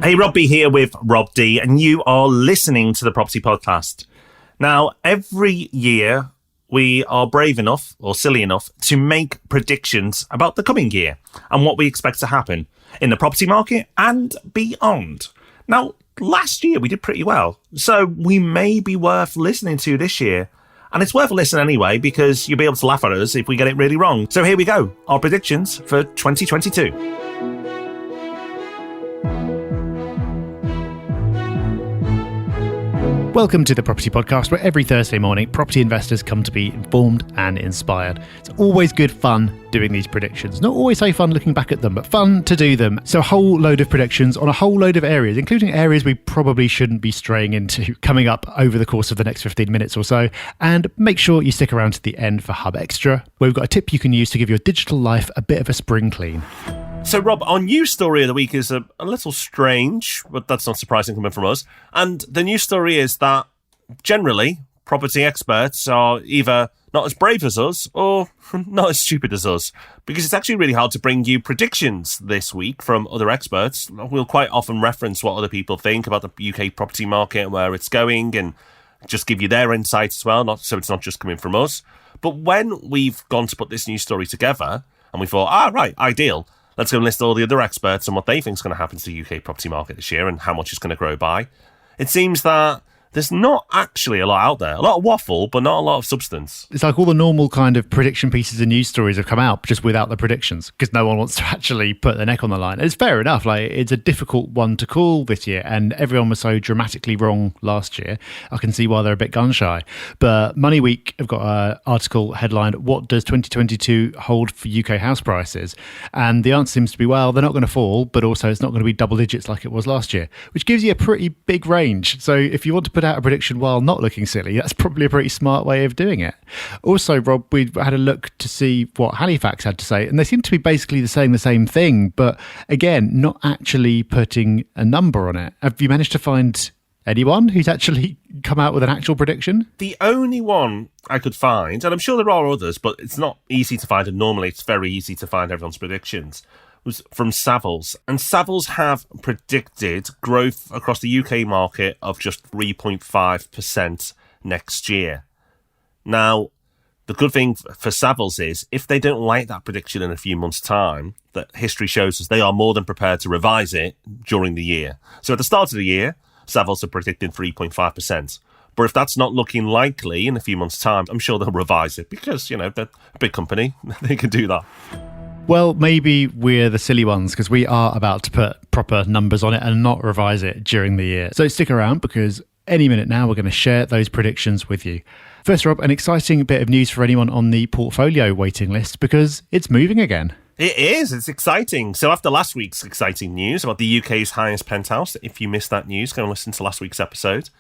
Hey, Rob B here with Rob D, and you are listening to the Property Podcast. Now, every year we are brave enough or silly enough to make predictions about the coming year and what we expect to happen in the property market and beyond. Now, last year we did pretty well, so we may be worth listening to this year. And it's worth a listen anyway, because you'll be able to laugh at us if we get it really wrong. So here we go, our predictions for 2022. Welcome to the Property Podcast, where every Thursday morning, property investors come to be informed and inspired. It's always good fun doing these predictions. Not always so fun looking back at them, but fun to do them. So a whole load of predictions on a whole load of areas, including areas we probably shouldn't be straying into, coming up over the course of the next 15 minutes or so. And make sure you stick around to the end for Hub Extra, where we've got a tip you can use to give your digital life a bit of a spring clean. So, Rob, our news story of the week is a little strange, but that's not surprising coming from us. And the news story is that, generally, property experts are either not as brave as us or not as stupid as us, because it's actually really hard to bring you predictions this week from other experts. We'll quite often reference what other people think about the UK property market and where it's going, and just give you their insights as well, so it's not just coming from us. But when we've gone to put this news story together, and we thought, right, ideal, let's go and list all the other experts and what they think is going to happen to the UK property market this year and how much it's going to grow by. It seems that there's not actually a lot out there. A lot of waffle, but not a lot of substance. It's like all the normal kind of prediction pieces and news stories have come out just without the predictions, because no one wants to actually put their neck on the line. And it's fair enough. Like, it's a difficult one to call this year, and everyone was so dramatically wrong last year. I can see why they're a bit gun shy. But Money Week have got an article headlined, "What does 2022 hold for UK house prices?" And the answer seems to be, well, they're not going to fall, but also it's not going to be double digits like it was last year, which gives you a pretty big range. So if you want to put out a prediction while not looking silly, that's probably a pretty smart way of doing it. Also, Rob, we had a look to see what Halifax had to say, and they seem to be basically saying the same thing, but again, not actually putting a number on it. Have you managed to find anyone who's actually come out with an actual prediction? The only one I could find, and I'm sure there are others, but it's not easy to find, and normally it's very easy to find everyone's predictions, was from Savills. And Savills have predicted growth across the UK market of just 3.5% next year. Now, the good thing for Savills is, if they don't like that prediction in a few months' time, that history shows us they are more than prepared to revise it during the year. So at the start of the year, Savills are predicting 3.5%. But if that's not looking likely in a few months' time, I'm sure they'll revise it because, they're a big company. They can do that. Well, maybe we're the silly ones, because we are about to put proper numbers on it and not revise it during the year. So stick around, because any minute now we're going to share those predictions with you. First, Rob, an exciting bit of news for anyone on the portfolio waiting list, because it's moving again. It is. It's exciting. So after last week's exciting news about the UK's highest penthouse, if you missed that news, go and listen to last week's episode.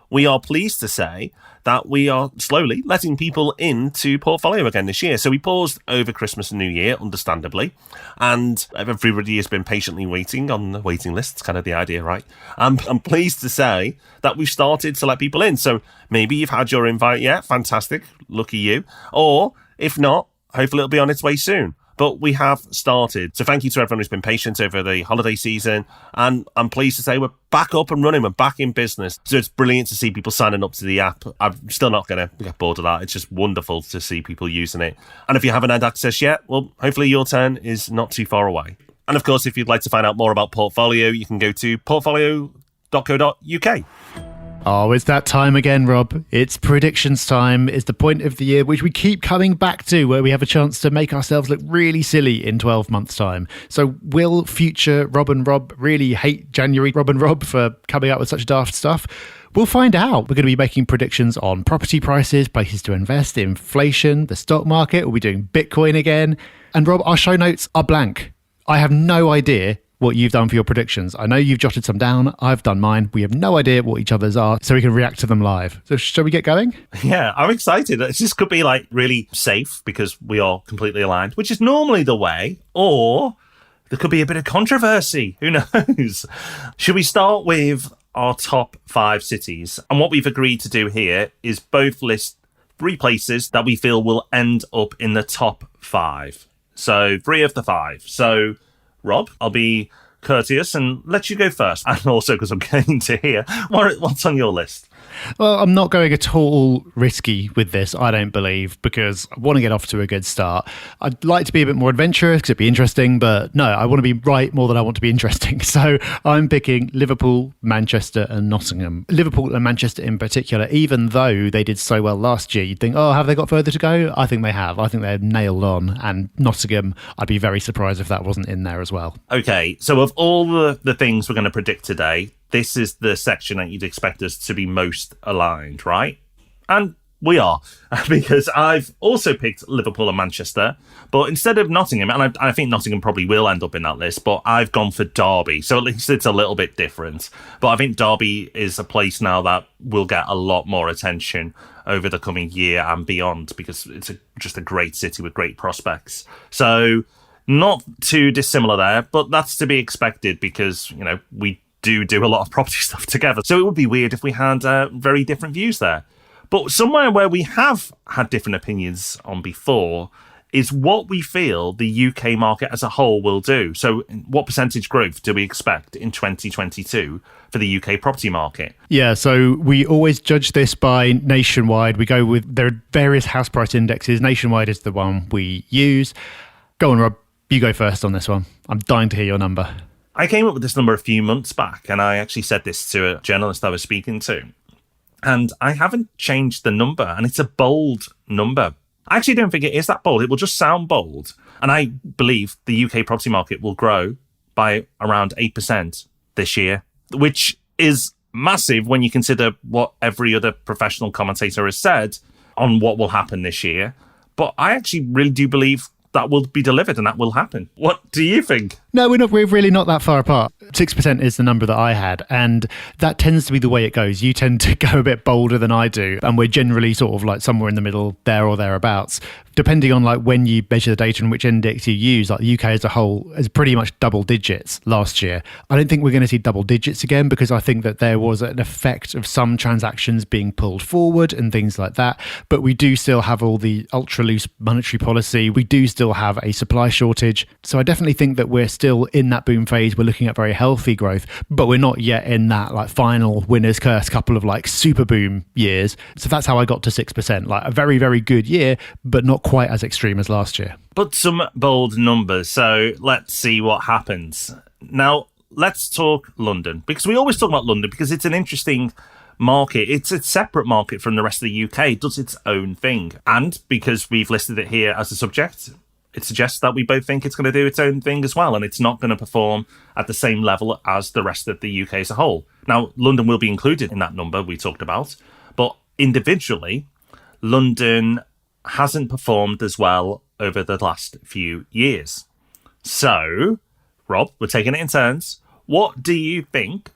We are pleased to say that we are slowly letting people into portfolio again this year. So we paused over Christmas and New Year, understandably, and everybody has been patiently waiting on the waiting list. It's kind of the idea, right? I'm pleased to say that we've started to let people in. So maybe you've had your invite yet. Fantastic. Lucky you. Or if not, hopefully it'll be on its way soon. But we have started. So thank you to everyone who's been patient over the holiday season. And I'm pleased to say we're back up and running. We're back in business. So it's brilliant to see people signing up to the app. I'm still not going to get bored of that. It's just wonderful to see people using it. And if you haven't had access yet, well, hopefully your turn is not too far away. And of course, if you'd like to find out more about Portfolio, you can go to portfolio.co.uk. Oh, it's that time again, Rob. It's predictions time. It's the point of the year which we keep coming back to, where we have a chance to make ourselves look really silly in 12 months' time. So will future Rob and Rob really hate January Rob and Rob for coming out with such daft stuff? We'll find out. We're going to be making predictions on property prices, places to invest, inflation, the stock market. We'll be doing Bitcoin again. And Rob, our show notes are blank. I have no idea what you've done for your predictions. I know you've jotted some down. I've done mine. We have no idea what each other's are, so we can react to them live. So shall we get going? Yeah, I'm excited. This could be really safe because we are completely aligned, which is normally the way, or there could be a bit of controversy. Who knows? Should we start with our top 5 cities? And what we've agreed to do here is both list 3 places that we feel will end up in the top 5. So 3 of the 5. So Rob, I'll be courteous and let you go first. And also because I'm keen to hear what's on your list. Well, I'm not going at all risky with this, I don't believe, because I want to get off to a good start. I'd like to be a bit more adventurous because it'd be interesting, but no, I want to be right more than I want to be interesting. So I'm picking Liverpool, Manchester and Nottingham. Liverpool and Manchester in particular, even though they did so well last year, you'd think, oh, have they got further to go? I think they have. I think they're nailed on. And Nottingham, I'd be very surprised if that wasn't in there as well. Okay, so of all the things we're going to predict today, this is the section that you'd expect us to be most aligned, right? And we are, because I've also picked Liverpool and Manchester, but instead of Nottingham, and I think Nottingham probably will end up in that list, but I've gone for Derby, so at least it's a little bit different. But I think Derby is a place now that will get a lot more attention over the coming year and beyond, because it's just a great city with great prospects. So not too dissimilar there, but that's to be expected because, you know, we do a lot of property stuff together. So it would be weird if we had very different views there. But somewhere where we have had different opinions on before is what we feel the UK market as a whole will do. So what percentage growth do we expect in 2022 for the UK property market? Yeah, so we always judge this by Nationwide. We go with, there are various house price indexes. Nationwide is the one we use. Go on, Rob. You go first on this one. I'm dying to hear your number. I came up with this number a few months back, and I actually said this to a journalist I was speaking to. And I haven't changed the number, and it's a bold number. I actually don't think it is that bold. It will just sound bold. And I believe the UK property market will grow by around 8% this year, which is massive when you consider what every other professional commentator has said on what will happen this year. But I actually really do believe that will be delivered and that will happen. What do you think? No, we're really not that far apart. 6% is the number that I had, and that tends to be the way it goes. You tend to go a bit bolder than I do, and we're generally sort of like somewhere in the middle, there or thereabouts. Depending on like when you measure the data and which index you use, like the UK as a whole is pretty much double digits last year. I don't think we're going to see double digits again because I think that there was an effect of some transactions being pulled forward and things like that. But we do still have all the ultra loose monetary policy. We do still have a supply shortage. So I definitely think that we're still in that boom phase. We're looking at very healthy growth, but we're not yet in that like final winner's curse couple of like super boom years. So that's how I got to 6%, like a very, very good year, but not quite as extreme as last year. But some bold numbers. So let's see what happens. Now, let's talk London, because we always talk about London because it's an interesting market. It's a separate market from the rest of the UK. It does its own thing. And because we've listed it here as a subject, it suggests that we both think it's going to do its own thing as well, and it's not going to perform at the same level as the rest of the UK as a whole. Now, London will be included in that number we talked about, but individually, London hasn't performed as well over the last few years. So, Rob, we're taking it in turns. What do you think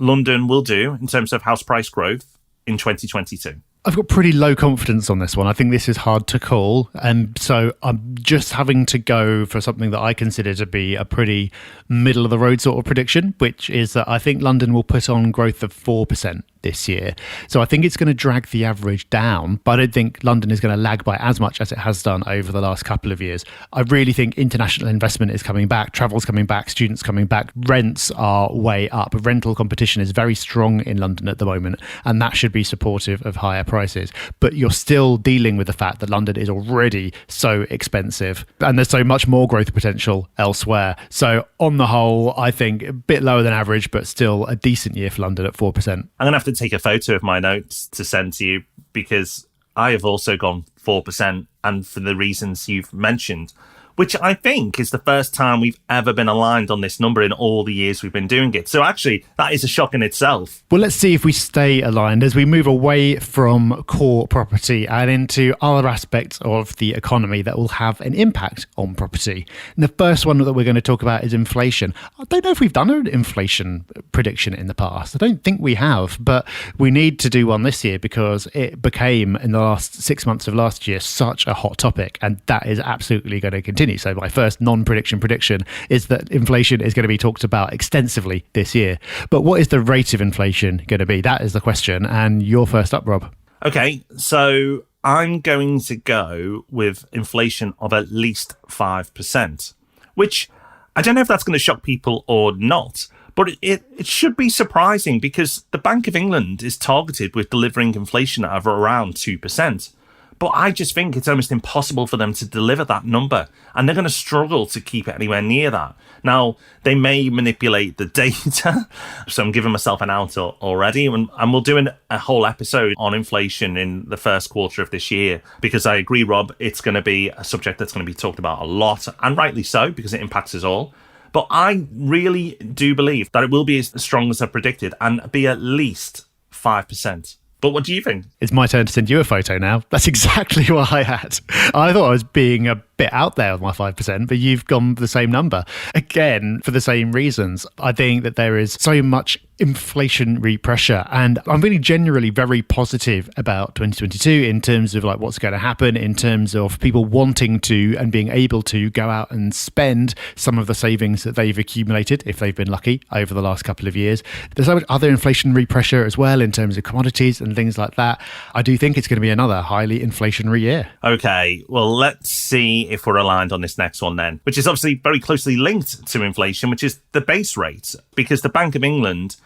London will do in terms of house price growth in 2022? I've got pretty low confidence on this one. I think this is hard to call. And so I'm just having to go for something that I consider to be a pretty middle of the road sort of prediction, which is that I think London will put on growth of 4% this year. So I think it's going to drag the average down, but I don't think London is going to lag by as much as it has done over the last couple of years. I really think international investment is coming back, travel's coming back, students coming back, rents are way up. Rental competition is very strong in London at the moment, and that should be supportive of higher prices. But you're still dealing with the fact that London is already so expensive and there's so much more growth potential elsewhere. So on the whole, I think a bit lower than average, but still a decent year for London at 4%. I'm going to have to take a photo of my notes to send to you because I have also gone 4%, and for the reasons you've mentioned, which I think is the first time we've ever been aligned on this number in all the years we've been doing it. So actually, that is a shock in itself. Well, let's see if we stay aligned as we move away from core property and into other aspects of the economy that will have an impact on property. And the first one that we're going to talk about is inflation. I don't know if we've done an inflation prediction in the past. I don't think we have, but we need to do one this year because it became, in the last 6 months of last year, such a hot topic, and that is absolutely going to continue. So my first non-prediction prediction is that inflation is going to be talked about extensively this year. But what is the rate of inflation going to be? That is the question. And you're first up, Rob. Okay, so I'm going to go with inflation of at least 5%, which I don't know if that's going to shock people or not, but it should be surprising because the Bank of England is targeted with delivering inflation of around 2%. But I just think it's almost impossible for them to deliver that number, and they're going to struggle to keep it anywhere near that. Now, they may manipulate the data, so I'm giving myself an out already, and we'll do a whole episode on inflation in the first quarter of this year, because I agree, Rob, it's going to be a subject that's going to be talked about a lot, and rightly so, because it impacts us all. But I really do believe that it will be as strong as I predicted and be at least 5%. But what do you think? It's my turn to send you a photo now. That's exactly what I had. I thought I was being a bit out there with my 5%, but you've gone the same number. Again, for the same reasons. I think that there is so much inflationary pressure, and I'm really generally very positive about 2022 in terms of like what's going to happen, in terms of people wanting to and being able to go out and spend some of the savings that they've accumulated, if they've been lucky, over the last couple of years. There's so much other inflationary pressure as well in terms of commodities and things like that. I do think it's going to be another highly inflationary year. Okay, well, let's see if we're aligned on this next one then, which is obviously very closely linked to inflation, which is the base rate, because the Bank of England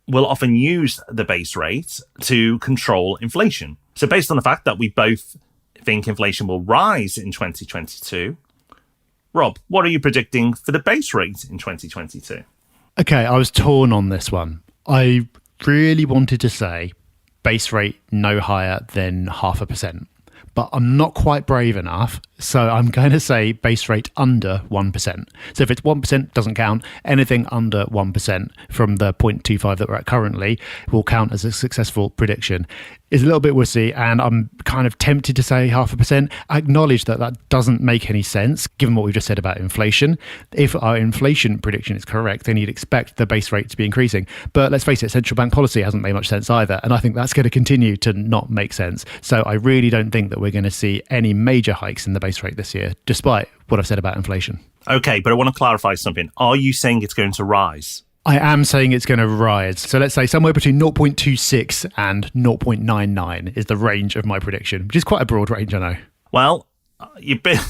will often use the base rate to control inflation. So based on the fact that we both think inflation will rise in 2022, Rob, what are you predicting for the base rate in 2022? Okay, I was torn on this one. I really wanted to say base rate no higher than 0.5%. But I'm not quite brave enough, so I'm going to say base rate under 1%. So if it's 1%, doesn't count. Anything under 1% from the 0.25 that we're at currently will count as a successful prediction. It's a little bit wussy, and I'm kind of tempted to say 0.5%. I acknowledge that that doesn't make any sense, given what we've just said about inflation. If our inflation prediction is correct, then you'd expect the base rate to be increasing. But let's face it, central bank policy hasn't made much sense either, and I think that's going to continue to not make sense. So I really don't think that we're going to see any major hikes in the base rate this year, despite what I've said about inflation. Okay, but I want to clarify something. Are you saying it's going to rise? I am saying it's going to rise. So let's say somewhere between 0.26 and 0.99 is the range of my prediction, which is quite a broad range, I know. Well, you've been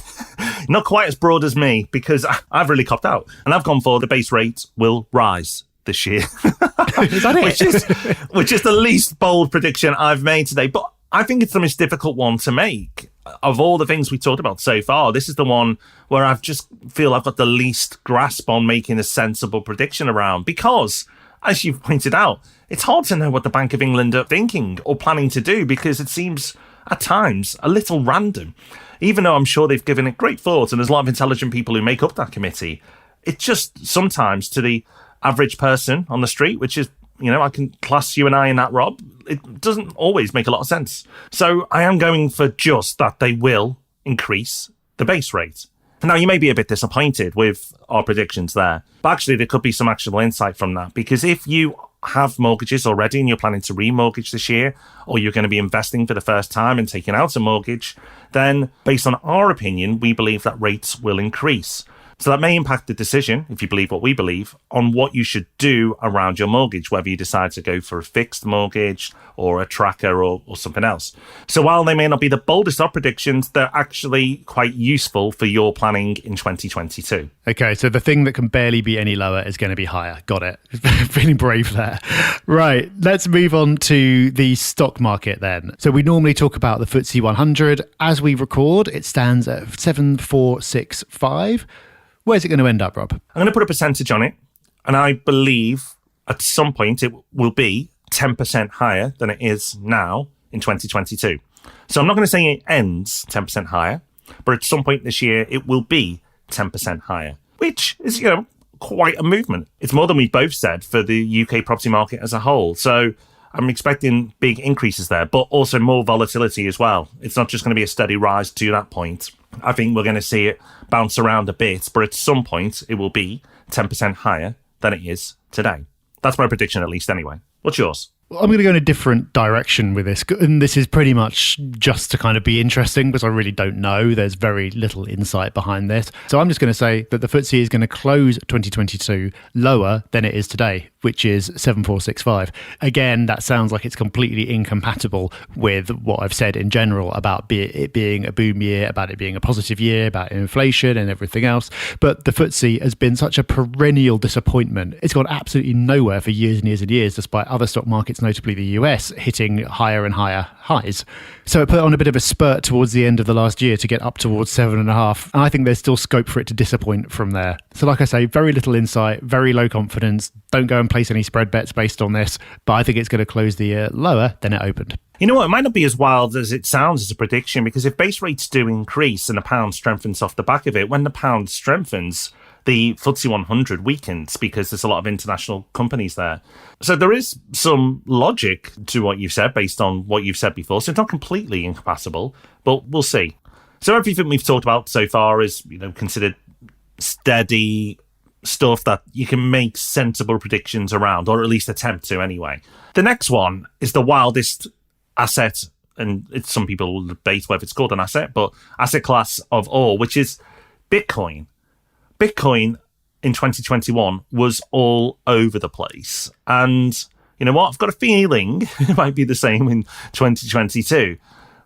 not quite as broad as me, because I've really copped out. And I've gone for the base rate will rise this year. Is that it? which is the least bold prediction I've made today. But I think it's the most difficult one to make. Of all the things we talked about so far, this is the one where I just feel I've got the least grasp on making a sensible prediction around, because, as you've pointed out, it's hard to know what the Bank of England are thinking or planning to do, because it seems at times a little random. Even though I'm sure they've given it great thought and there's a lot of intelligent people who make up that committee, it's just sometimes to the average person on the street, which is, you know, I can class you and I in that, Rob, it doesn't always make a lot of sense. So I am going for just that they will increase the base rate. Now, you may be a bit disappointed with our predictions there, but actually there could be some actionable insight from that, because if you have mortgages already and you're planning to remortgage this year, or you're going to be investing for the first time and taking out a mortgage, then based on our opinion, we believe that rates will increase. So that may impact the decision, if you believe what we believe, on what you should do around your mortgage, whether you decide to go for a fixed mortgage or a tracker or something else. So while they may not be the boldest of predictions, they're actually quite useful for your planning in 2022. Okay, so the thing that can barely be any lower is going to be higher. Got it. Feeling brave there. Right, let's move on to the stock market then. So we normally talk about the FTSE 100. As we record, it stands at 7465. Where's it going to end up, Rob? I'm going to put a percentage on it, and I believe at some point it will be 10% higher than it is now in 2022. So I'm not going to say it ends 10% higher, but at some point this year it will be 10% higher, which is, you know, quite a movement. It's more than we both said for the UK property market as a whole. So I'm expecting big increases there, but also more volatility as well. It's not just going to be a steady rise to that point. I think we're going to see it bounce around a bit, but at some point it will be 10% higher than it is today. That's my prediction, at least anyway. What's yours? I'm going to go in a different direction with this. And this is pretty much just to kind of be interesting because I really don't know. There's very little insight behind this. So I'm just going to say that the FTSE is going to close 2022 lower than it is today, which is 7465. Again, that sounds like it's completely incompatible with what I've said in general about it being a boom year, about it being a positive year, about inflation and everything else. But the FTSE has been such a perennial disappointment. It's gone absolutely nowhere for years and years and years, despite other stock markets, notably the US, hitting higher and higher highs. So it put on a bit of a spurt towards the end of the last year to get up towards 7.5. And I think there's still scope for it to disappoint from there. So like I say, very little insight, very low confidence. Don't go and place any spread bets based on this, but I think it's going to close the year lower than it opened. You know what? It might not be as wild as it sounds as a prediction, because if base rates do increase and the pound strengthens off the back of it, when the pound strengthens, the FTSE 100 weakens because there's a lot of international companies there. So there is some logic to what you've said based on what you've said before. So it's not completely incompatible, but we'll see. So everything we've talked about so far is, considered steady stuff that you can make sensible predictions around, or at least attempt to anyway. The next one is the wildest asset, and some people will debate whether it's called an asset, but asset class of all, which is Bitcoin. Bitcoin in 2021 was all over the place. And you know what? I've got a feeling it might be the same in 2022.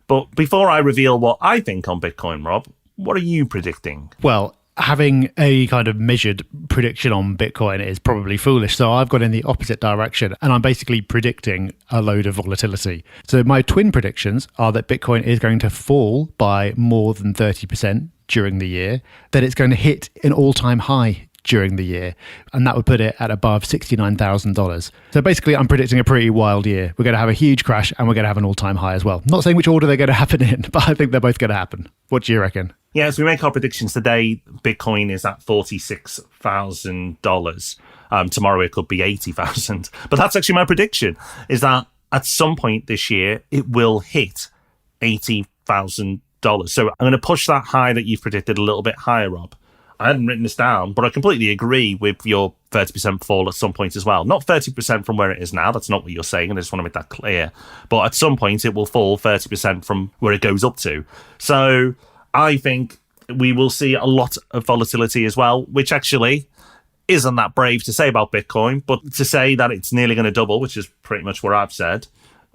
But before I reveal what I think on Bitcoin, Rob, what are you predicting? Well, having a kind of measured prediction on Bitcoin is probably foolish. So I've gone in the opposite direction and I'm basically predicting a load of volatility. So my twin predictions are that Bitcoin is going to fall by more than 30% during the year, that it's going to hit an all-time high during the year, and that would put it at above $69,000. So basically, I'm predicting a pretty wild year. We're going to have a huge crash, and we're going to have an all-time high as well. Not saying which order they're going to happen in, but I think they're both going to happen. What do you reckon? Yeah, as we make our predictions today, Bitcoin is at $46,000. Tomorrow it could be 80,000. But that's actually my prediction, is that at some point this year, it will hit $80,000. So I'm going to push that high that you've predicted a little bit higher, Rob. I hadn't written this down, but I completely agree with your 30% fall at some point as well. Not 30% from where it is now. That's not what you're saying, and I just want to make that clear. But at some point, it will fall 30% from where it goes up to. So I think we will see a lot of volatility as well, which actually isn't that brave to say about Bitcoin, but to say that it's nearly going to double, which is pretty much what I've said,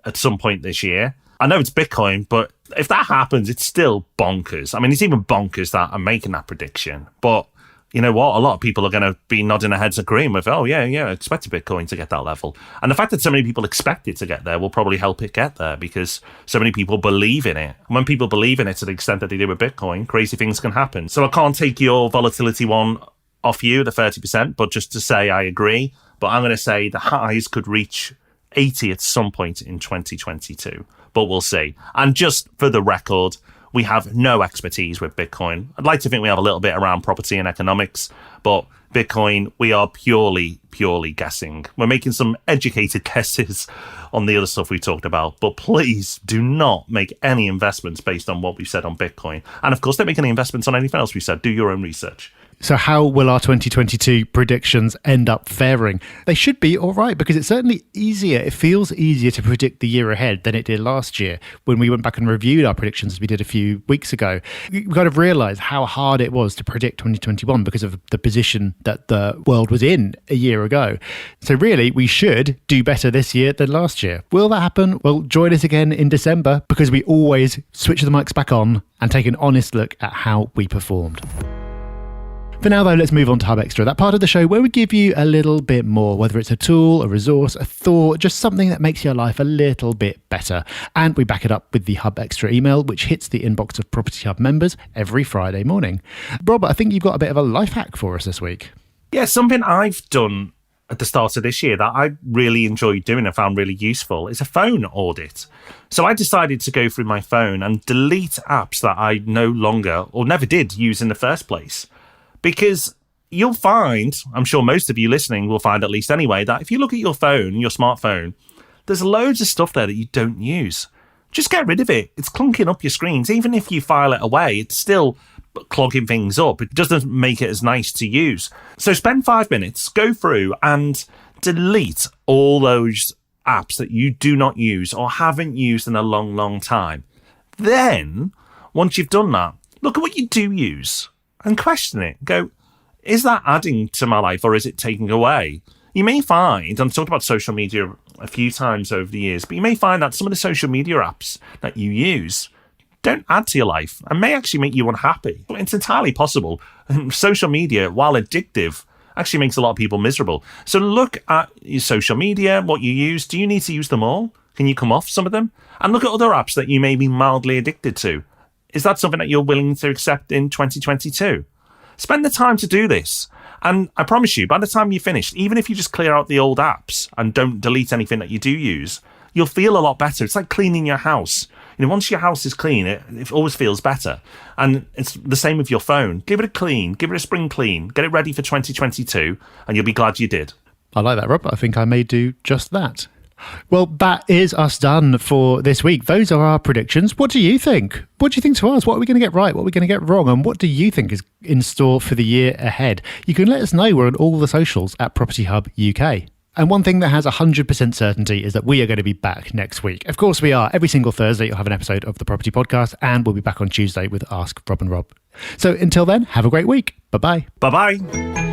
at some point this year. I know it's Bitcoin, but if that happens, it's still bonkers. I mean, it's even bonkers that I'm making that prediction. But you know what? A lot of people are going to be nodding their heads agreeing with, I expect Bitcoin to get that level. And the fact that so many people expect it to get there will probably help it get there, because so many people believe in it. And when people believe in it to the extent that they do with Bitcoin, crazy things can happen. So I can't take your volatility one off you, the 30%, but just to say I agree. But I'm going to say the highs could reach 80 at some point in 2022. But we'll see. And just for the record, we have no expertise with Bitcoin. I'd like to think we have a little bit around property and economics, but Bitcoin, we are purely guessing. We're making some educated guesses on the other stuff we talked about, but please do not make any investments based on what we've said on Bitcoin. And of course, don't make any investments on anything else we've said. Do your own research. So how will our 2022 predictions end up faring? They should be all right, because it's certainly easier. It feels easier to predict the year ahead than it did last year when we went back and reviewed our predictions as we did a few weeks ago. We kind of realised how hard it was to predict 2021 because of the position that the world was in a year ago. So really, we should do better this year than last year. Will that happen? Well, join us again in December, because we always switch the mics back on and take an honest look at how we performed. For now, though, let's move on to Hub Extra, that part of the show where we give you a little bit more, whether it's a tool, a resource, a thought, just something that makes your life a little bit better. And we back it up with the Hub Extra email, which hits the inbox of Property Hub members every Friday morning. Rob, I think you've got a bit of a life hack for us this week. Yeah, something I've done at the start of this year that I really enjoyed doing and found really useful is a phone audit. So I decided to go through my phone and delete apps that I no longer or never did use in the first place. Because you'll find, I'm sure most of you listening will find at least anyway, that if you look at your phone, your smartphone, there's loads of stuff there that you don't use. Just get rid of it. It's clunking up your screens. Even if you file it away, it's still clogging things up. It doesn't make it as nice to use. So spend 5 minutes, go through and delete all those apps that you do not use or haven't used in a long, long time. Then, once you've done that, look at what you do use and question it. Go, is that adding to my life or is it taking away? You may find, and I've talked about social media a few times over the years, but you may find that some of the social media apps that you use don't add to your life and may actually make you unhappy. It's entirely possible. Social media, while addictive, actually makes a lot of people miserable. So look at your social media, what you use. Do you need to use them all? Can you come off some of them? And look at other apps that you may be mildly addicted to. Is that something that you're willing to accept in 2022? Spend the time to do this. And I promise you, by the time you're finished, even if you just clear out the old apps and don't delete anything that you do use, you'll feel a lot better. It's like cleaning your house. Once your house is clean, it always feels better. And it's the same with your phone. Give it a clean, give it a spring clean, get it ready for 2022, and you'll be glad you did. I like that, Rob. I think I may do just that. Well, that is us done for this week. Those are our predictions. What do you think? What do you think to us? What are we going to get right? What are we going to get wrong? And what do you think is in store for the year ahead? You can let us know. We're on all the socials at Property Hub UK. And one thing that has 100% certainty is that we are going to be back next week. Of course we are. Every single Thursday you'll have an episode of the Property Podcast, and we'll be back on Tuesday with Ask Rob and Rob. So until then, have a great week. Bye-bye. Bye-bye.